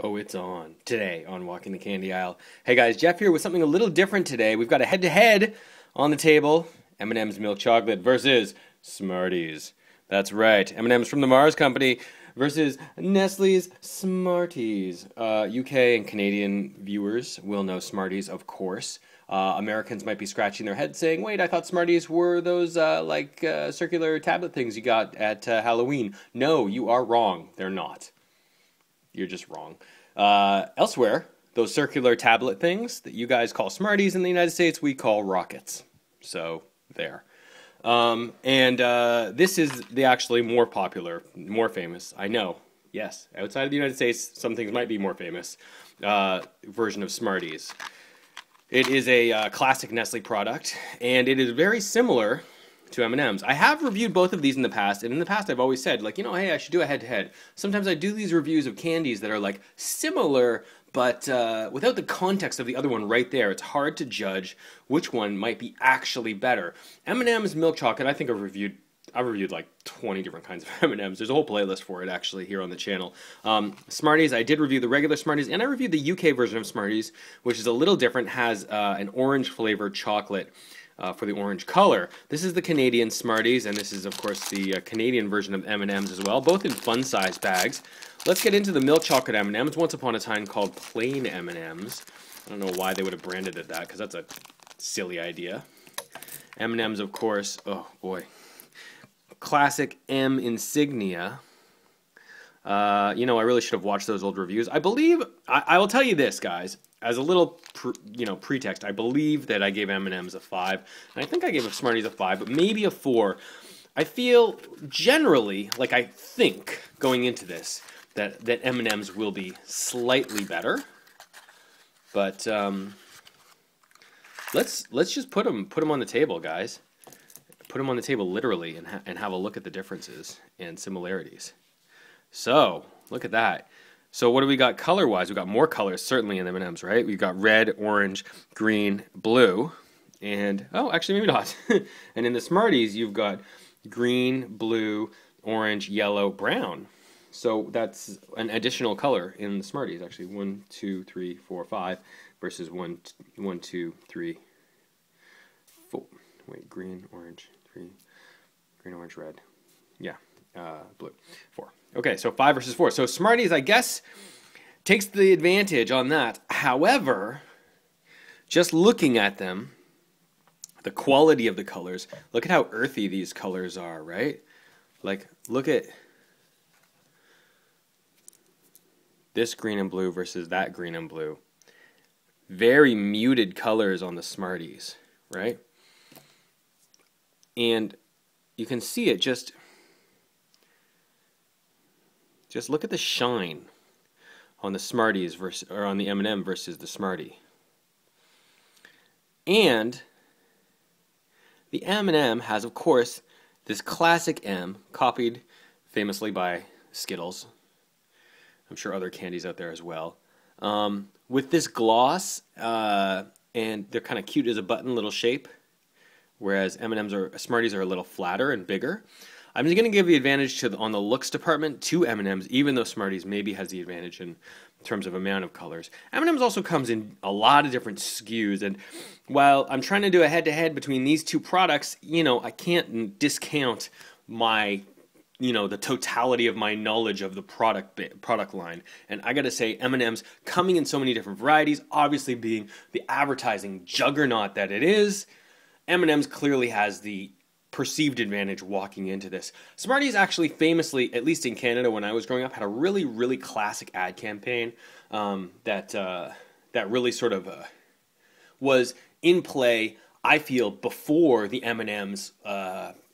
Oh, it's on today on Walking the Candy Aisle. Hey guys, Jeff here with something a little different today. We've got a head-to-head on the table. M&M's milk chocolate versus Smarties. That's right, M&M's from the Mars Company versus Nestle's Smarties. UK and Canadian viewers will know Smarties, of course. Americans might be scratching their heads saying, wait, I thought Smarties were those circular tablet things you got at Halloween. No, you are wrong. They're not. You're just wrong. Elsewhere, those circular tablet things that you guys call Smarties in the United States, we call Rockets. So, there. This is the actually more popular, more famous, I know, yes, outside of the United States, some things might be more famous, version of Smarties. It is a classic Nestle product, and it is very similar to M&M's. I have reviewed both of these in the past, and in the past I've always said, like, hey, I should do a head-to-head. Sometimes I do these reviews of candies that are, like, similar, but without the context of the other one right there, it's hard to judge which one might be actually better. M&M's milk chocolate, I think I've reviewed like 20 different kinds of M&M's. There's a whole playlist for it actually here on the channel. Smarties, I did review the regular Smarties, and I reviewed the UK version of Smarties, which is a little different, has an orange flavored chocolate for the orange color. This is the Canadian Smarties, and this is, of course, the Canadian version of M&M's as well, both in fun-size bags. Let's get into the milk chocolate M&M's, once upon a time called plain M&M's. I don't know why they would have branded it that, because that's a silly idea. M&M's, of course, oh boy. Classic M insignia. I really should have watched those old reviews. I believe, I will tell you this, guys, as a little, pretext, I believe that I gave M&M's a 5, and I think I gave Smarties a 5, but maybe a 4. I feel generally, like I think, going into this, that M&M's will be slightly better, but let's just put them on the table, guys. Put them on the table literally and have a look at the differences and similarities. So, look at that. So what do we got color-wise? We've got more colors, certainly, in M&M's, right? We've got red, orange, green, blue, and, oh, actually, maybe not. And in the Smarties, you've got green, blue, orange, yellow, brown. So that's an additional color in the Smarties, actually. 1, 2, 3, 4, 5, versus 1, 2, 3, 4. Wait, green, orange, green, orange, red. Yeah, blue. 4. Okay, so 5 versus 4. So Smarties, I guess, takes the advantage on that. However, just looking at them, the quality of the colors, look at how earthy these colors are, right? Like, look at this green and blue versus that green and blue. Very muted colors on the Smarties, right? And you can see it just look at the shine on the Smarties or on the M&M versus the Smartie. And the M&M has, of course, this classic M, copied famously by Skittles. I'm sure other candies out there as well. With this gloss, and they're kind of cute as a button little shape, whereas Smarties are a little flatter and bigger. I'm just going to give the advantage on the looks department to M&M's, even though Smarties maybe has the advantage in terms of amount of colors. M&M's also comes in a lot of different SKUs, and while I'm trying to do a head-to-head between these two products, I can't discount my, the totality of my knowledge of the product line. And I got to say, M&M's coming in so many different varieties, obviously being the advertising juggernaut that it is, M&M's clearly has the perceived advantage walking into this. Smarties actually famously, at least in Canada when I was growing up, had a really, really classic ad campaign that really sort of was in play, I feel, before the M&M's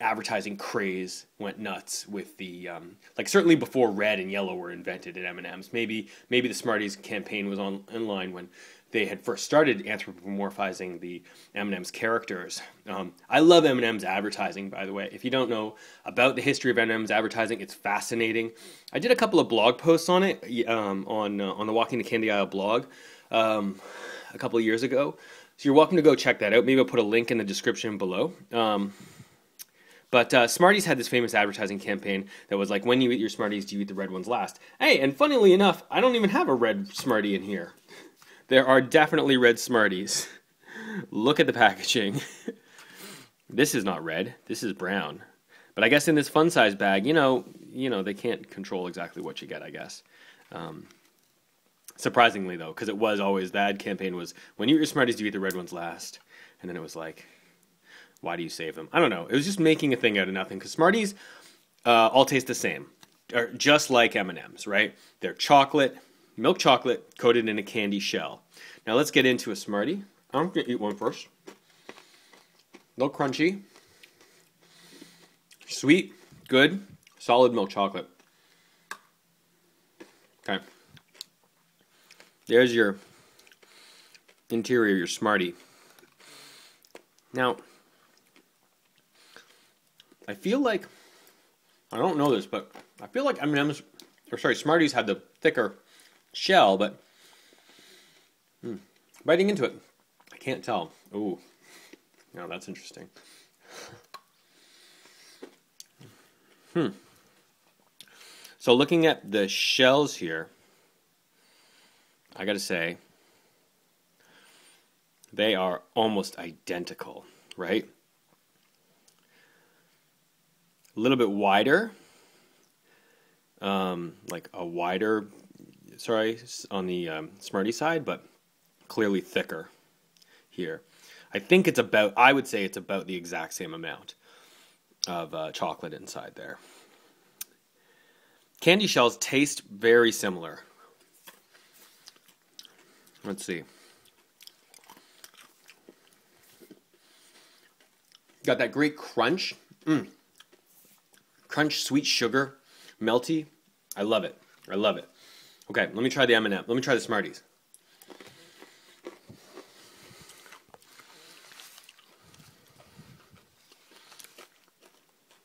advertising craze went nuts with the, certainly before red and yellow were invented at M&M's. Maybe the Smarties campaign was in line when they had first started anthropomorphizing the M&M's characters. I love M&M's advertising, by the way. If you don't know about the history of M&M's advertising, it's fascinating. I did a couple of blog posts on it on the Walking the Candy Aisle blog a couple of years ago. So you're welcome to go check that out. Maybe I'll put a link in the description below. But Smarties had this famous advertising campaign that was like, when you eat your Smarties, do you eat the red ones last? Hey, and funnily enough, I don't even have a red Smartie in here. There are definitely red Smarties. Look at the packaging. This is not red. This is brown. But I guess in this fun size bag, they can't control exactly what you get, I guess. Surprisingly, though, because it was always, the ad campaign was, when you eat your Smarties, do you eat the red ones last? And then it was like, why do you save them? I don't know. It was just making a thing out of nothing, because Smarties all taste the same, or just like M&Ms, right? They're chocolate, milk chocolate, coated in a candy shell. Now let's get into a Smartie. I'm going to eat one first. A little crunchy. Sweet, good, solid milk chocolate. Okay. There's your interior, your Smartie. Now, I feel like, I don't know this, but I feel like Smarties had the thicker shell, but biting into it, I can't tell. Ooh, now that's interesting. So looking at the shells here, I gotta say, they are almost identical, right? A little bit wider, like a wider, on the Smartie side, but clearly thicker here. I would say it's about the exact same amount of chocolate inside there. Candy shells taste very similar. Let's see. Got that great crunch. Crunch, sweet sugar, melty. I love it. I love it. Okay, let me try the M&M. Let me try the Smarties.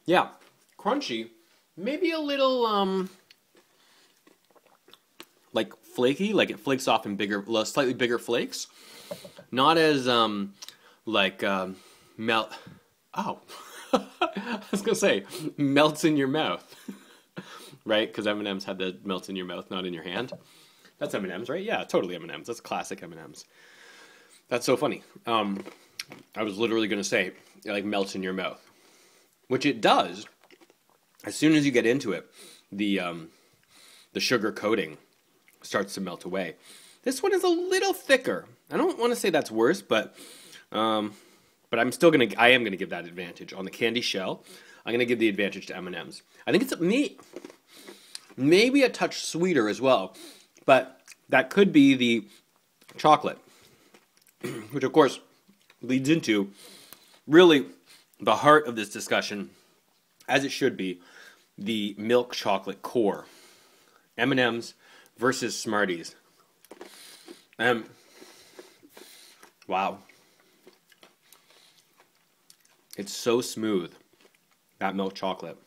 Yeah, crunchy. Maybe a little, like flaky, like it flakes off in slightly bigger flakes. Not as, melt. Oh, I was gonna say, melts in your mouth, right? Because M&Ms had the melts in your mouth, not in your hand. That's M&Ms, right? Yeah, totally M&Ms. That's classic M&Ms. That's so funny. I was literally gonna say, it like melts in your mouth, which it does. As soon as you get into it, the sugar coating starts to melt away. This one is a little thicker. I don't want to say that's worse, but I am gonna give that advantage on the candy shell. I'm gonna give the advantage to M&Ms. I think it's maybe a touch sweeter as well, but that could be the chocolate, which of course leads into really the heart of this discussion, as it should be, the milk chocolate core. M&Ms versus Smarties. Wow. It's so smooth, that milk chocolate.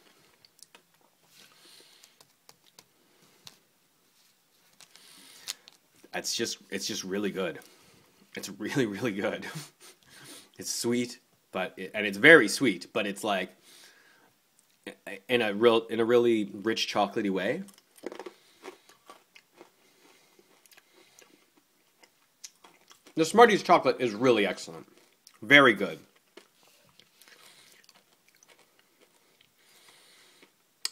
It's just really good. It's really, really good. It's sweet, and it's very sweet, but it's like in a really rich chocolatey way. The Smarties chocolate is really excellent. Very good.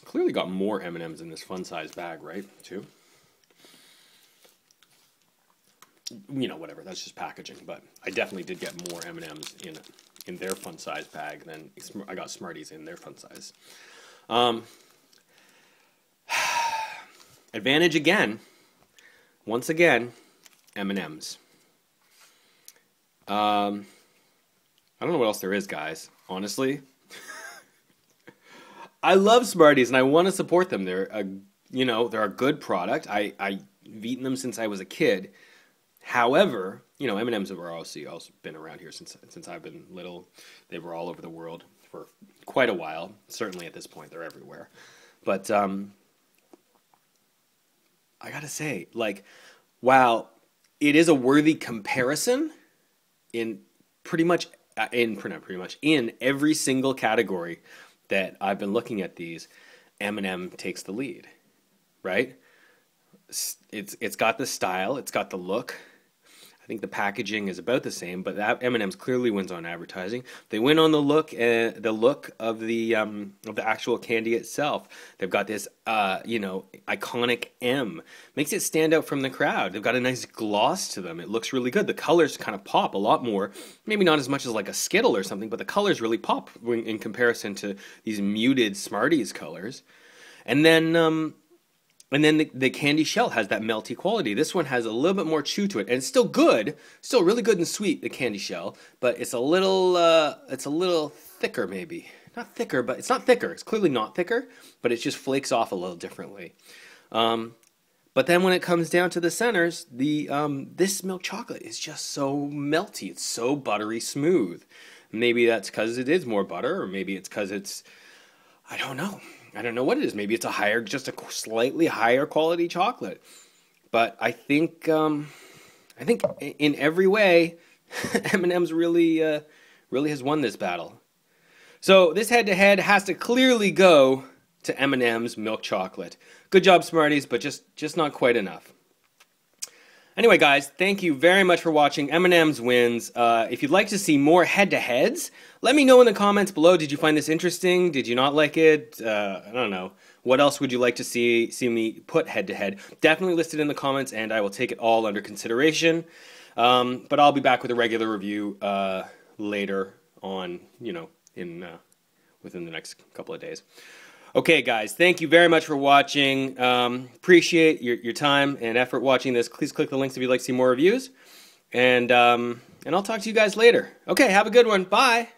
Clearly got more M&Ms in this fun-sized bag, right? Too. Whatever. That's just packaging. But I definitely did get more M&Ms in their fun-sized bag than I got Smarties in their fun size. Advantage again. Once again, M&Ms. I don't know what else there is, guys. Honestly. I love Smarties and I want to support them. They're a good product. I've eaten them since I was a kid. However, M&Ms have also been around here since I've been little. They were all over the world for quite a while. Certainly at this point, they're everywhere. But I gotta say, while it is a worthy comparison in in every single category that I've been looking at these, M&M takes the lead, right? It's got the style, it's got the look. I think the packaging is about the same, but M&M's clearly wins on advertising. They win on the look of the actual candy itself. They've got this iconic M, makes it stand out from the crowd. They've got a nice gloss to them. It looks really good. The colors kind of pop a lot more. Maybe not as much as like a Skittle or something, but the colors really pop in comparison to these muted Smarties colors. And then the candy shell has that melty quality. This one has a little bit more chew to it, and it's still good, still really good and sweet, the candy shell, but it's a little thicker maybe. Not thicker, but it's not thicker. It's clearly not thicker, but it just flakes off a little differently. But then when it comes down to the centers, this milk chocolate is just so melty. It's so buttery smooth. Maybe that's because it is more butter, or maybe it's because it's, I don't know. I don't know what it is. Maybe it's just a slightly higher quality chocolate. But I think in every way, M&M's really has won this battle. So this head-to-head has to clearly go to M&M's milk chocolate. Good job, Smarties, but just not quite enough. Anyway, guys, thank you very much for watching. M&M's wins. If you'd like to see more head-to-heads, let me know in the comments below. Did you find this interesting? Did you not like it? I don't know. What else would you like to see me put head-to-head? Definitely list it in the comments, and I will take it all under consideration. But I'll be back with a regular review later on, within the next couple of days. Okay, guys, thank you very much for watching. Appreciate your time and effort watching this. Please click the links if you'd like to see more reviews. And I'll talk to you guys later. Okay, have a good one. Bye.